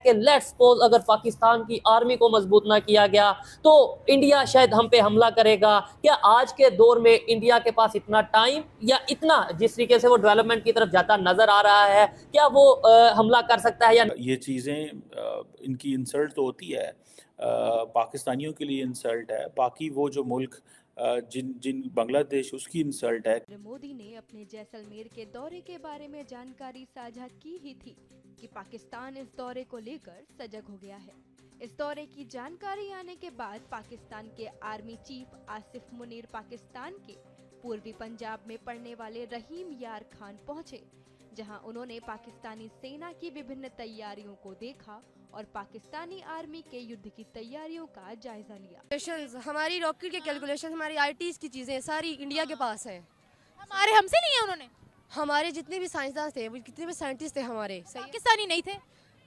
कि let's suppose अगर पाकिस्तान की आर्मी को मजबूत ना किया गया तो इंडिया शायद हम पे हमला करेगा। क्या आज के दौर में इंडिया के पास इतना टाइम या इतना जिस तरीके से वो डेवलपमेंट की तरफ जाता नजर आ रहा है, क्या वो हमला कर सकता है या ये चीज़ें इनकी इंसल्ट तो होती है, पाकिस्तानियों के लिए इंसल्ट है, बाकी वो जो मुल्क जिन जिन बांग्लादेश उसकी इंसल्ट है। मोदी ने अपने जैसलमेर के दौरे के बारे में जानकारी साझा की ही थी कि पाकिस्तान इस दौरे को लेकर सजग हो गया है। इस दौरे की जानकारी आने के बाद पाकिस्तान के आर्मी चीफ आसिफ मुनीर पाकिस्तान के पूर्वी पंजाब में पड़ने वाले रहीम यार खान पहुंचे, जहां उन्होंने पाकिस्तानी सेना की विभिन्न तैयारियों को देखा और पाकिस्तानी आर्मी के युद्ध की तैयारियों का जायजा लिया। हमारी रॉकेट के कैलकुलेशन, हमारी आईटीज की चीजें सारी इंडिया के पास है। हमारे हमसे नहीं है उन्होंने। हमारे जितने भी साइंसदान थे, वो कितने भी साइंटिस्ट थे हमारे, पाकिस्तानी नहीं थे,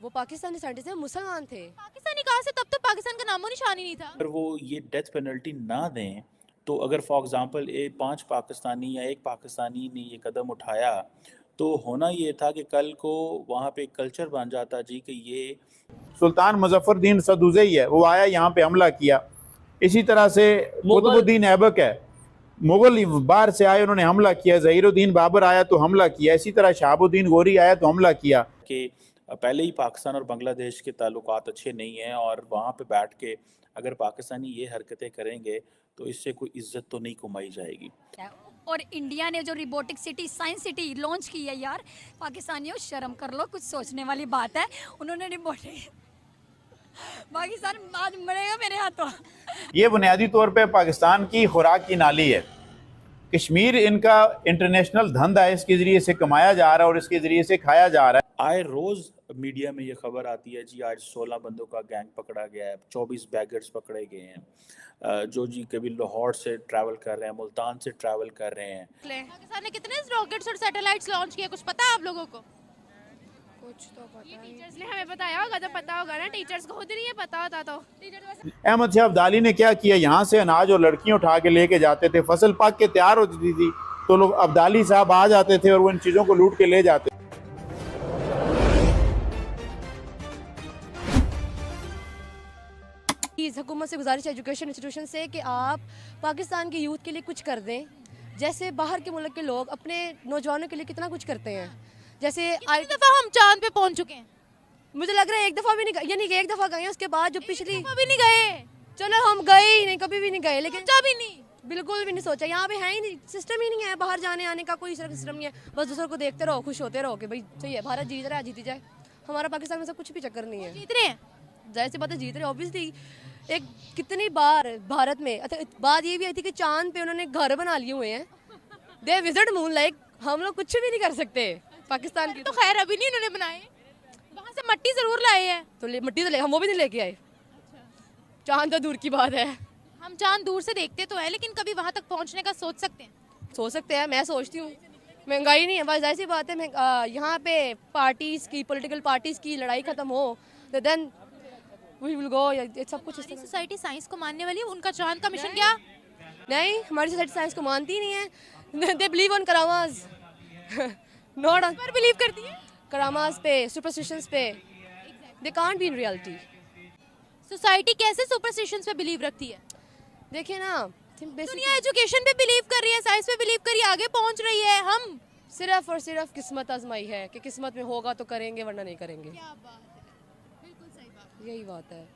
वो पाकिस्तानी साइंटिस्ट थे, मुसलमान थे। पाकिस्तानी कहाँ से? तब तो पाकिस्तान का नामो निशान ही नहीं था। अगर वो ये डेथ पेनल्टी ना दें तो अगर फॉर एग्जांपल 5 पाकिस्तानी या एक पाकिस्तानी ने ये कदम उठाया तो होना ये था कि कल को वहाँ पे एक कल्चर बन जाता जी कि ये सुल्तान मुजफ्फरदीन सदुज़ई है, वो आया यहाँ पे हमला किया। इसी तरह से कुतुबुद्दीन ऐबक है, मुगल बाहर से आए, उन्होंने हमला किया। ज़हीरुद्दीन बाबर आया तो हमला किया। इसी तरह शहाबुद्दीन गोरी आया तो हमला किया। कि पहले ही पाकिस्तान और बांग्लादेश के ताल्लुकात अच्छे नहीं हैं और वहाँ पे बैठ के अगर पाकिस्तानी ये हरकतें करेंगे तो इससे कोई इज्जत तो नहीं कमाई जाएगी। और इंडिया ने जो robotic city, science city launch की है, यार पाकिस्तानियों शर्म कर लो, कुछ सोचने वाली बात है। उन्होंने रोबोटिक पाकिस्तान आज मरेगा मेरे हाथों। ये बुनियादी तौर पे पाकिस्तान की खुराक की नाली है। कश्मीर इनका इंटरनेशनल धंधा है, इसके ज़रिए से कमाया जा रहा है और इसके ज़रिए से खाया जा रहा है। आए रोज़ मीडिया में ये खबर आती है जी आज 16 बंदों का गैंग पकड़ा गया है, 24 बैगर्स पकड़े गए हैं, जो जी कभी लाहौर से ट्रैवल कर रहे हैं, मुल्तान से ट्रैवल कर रहे हैं। पाकिस्तान ने कितने रॉकेट्स और सैटेलाइट्स लॉन्च किए, कुछ पता है आप लोगों को? कुछ तो पता है, टीचर्स ने हमें बताया होगा, तो पता होगा ना, टीचर्स को खुद नहीं है पता होता। तो अहमद शाह अब्दाली ने क्या किया, यहाँ से अनाज और लड़कियाँ उठा के लेके जाते थे, फसल पक के तैयार होती थी तो लोग अब्दाली साहब आ जाते थे और वो इन चीज़ों को लूट के ले जाते। हुकूमत से गुजारिश है एजुकेशन इंस्टीट्यूशन से कि आप पाकिस्तान के यूथ के लिए कुछ कर दें, जैसे बाहर के मुल्क के लोग अपने नौजवानों के लिए कितना कुछ करते हैं। जैसे कितनी दफा हम चांद पे पहुंच चुके हैं? मुझे लग रहा है एक दफ़ा भी नहीं, यानी कि एक दफ़ा गए हैं, उसके बाद जो पिछली भी नहीं गए। चलो हम गए ही नहीं, कभी भी नहीं गए, लेकिन सोचा भी नहीं, बिल्कुल भी नहीं सोचा। यहाँ पे है ही नहीं, सिस्टम ही नहीं है, बाहर जाने आने का कोई सिस्टम नहीं है। बस दूसरों को देखते रहो, खुश होते रहो कि भाई सही है, भारत जीत रहा है, जीती जाए। हमारा पाकिस्तान में सब कुछ भी चक्कर नहीं है। जीत रहे हैं, जाहिर सी बात है जीत रहे हैं, ऑब्वियसली। एक कितनी बार भारत में बात ये भी आई थी कि चांद पे उन्होंने घर बना लिए हुए हैं। दे विजिट मून, लाइक हम लोग कुछ भी नहीं कर सकते पाकिस्तान की। तो खैर अभी नहीं उन्होंने बनाए, वहाँ से मट्टी जरूर लाए हैं। तो मट्टी तो हम वो भी नहीं लेके आए। चांद तो दूर की बात है। हम चांद दूर से देखते तो है, लेकिन कभी वहाँ तक पहुँचने का सोच सकते हैं? सोच सकते हैं, मैं सोचती हूँ। महंगाई नहीं है, बस ऐसी बात है। यहाँ पे पार्टीज़ की, पॉलिटिकल पार्टीज़ की लड़ाई ख़त्म हो तो देन वी विल गो। ये सब कुछ हमारी सोसाइटी साइंस को मानने वाली है, उनका चांद का मिशन क्या? नहीं, हमारी सोसाइटी साइंस को मानती ही नहीं है। दे बिलीव ऑन करामास, नॉट ऑन। पर बिलीव करती है करामास पे, सुपरस्टिशंस पे। They can't be in reality. Society कैसे सुपरस्टिशंस पे बिलीव रखती है? देखिए ना, दुनिया एजुकेशन पे बिलीव कर रही है, साइंस पे बिलीव कर रही है, आगे पहुंच रही है। हम सिर्फ और सिर्फ किस्मत आजमाई है कि किस्मत में होगा तो करेंगे, वरना नहीं करेंगे। क्या बात है, बिल्कुल सही बात। यही बात है।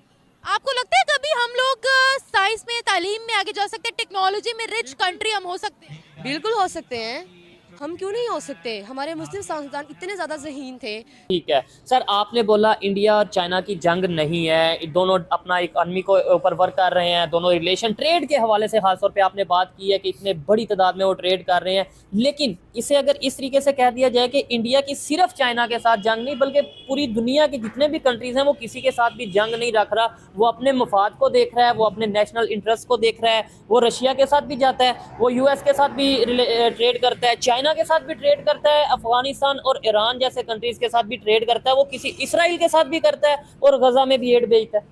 आपको लगता है कभी हम लोग साइंस में, तालीम में आगे जा सकते हैं? टेक्नोलॉजी में रिच कंट्री हम हो सकते हैं? बिल्कुल हो सकते हैं, हम क्यों नहीं हो सकते? हमारे मुस्लिम साइंसदान इतने ज़्यादा ज़हीन थे। ठीक है सर, आपने बोला इंडिया और चाइना की जंग नहीं है, दोनों अपना एक आर्मी को ऊपर वर्क कर रहे हैं, दोनों रिलेशन ट्रेड के हवाले से खासतौर पे आपने बात की है कि इतने बड़ी तादाद में वो ट्रेड कर रहे हैं। लेकिन इसे अगर इस तरीके से कह दिया जाए कि इंडिया की सिर्फ चाइना के साथ जंग नहीं, बल्कि पूरी दुनिया के जितने भी कंट्रीज हैं वो किसी के साथ भी जंग नहीं रख रहा, वो अपने मफाद को देख रहा है, वो अपने नेशनल इंटरेस्ट को देख रहा है। वो रशिया के साथ भी जाता है, वो यूएस के साथ भी ट्रेड करता है, चाइना के साथ भी ट्रेड करता है, अफगानिस्तान और ईरान जैसे कंट्रीज के साथ भी ट्रेड करता है, वो किसी इसराइल के साथ भी करता है और गजा में भी एड भेजता है।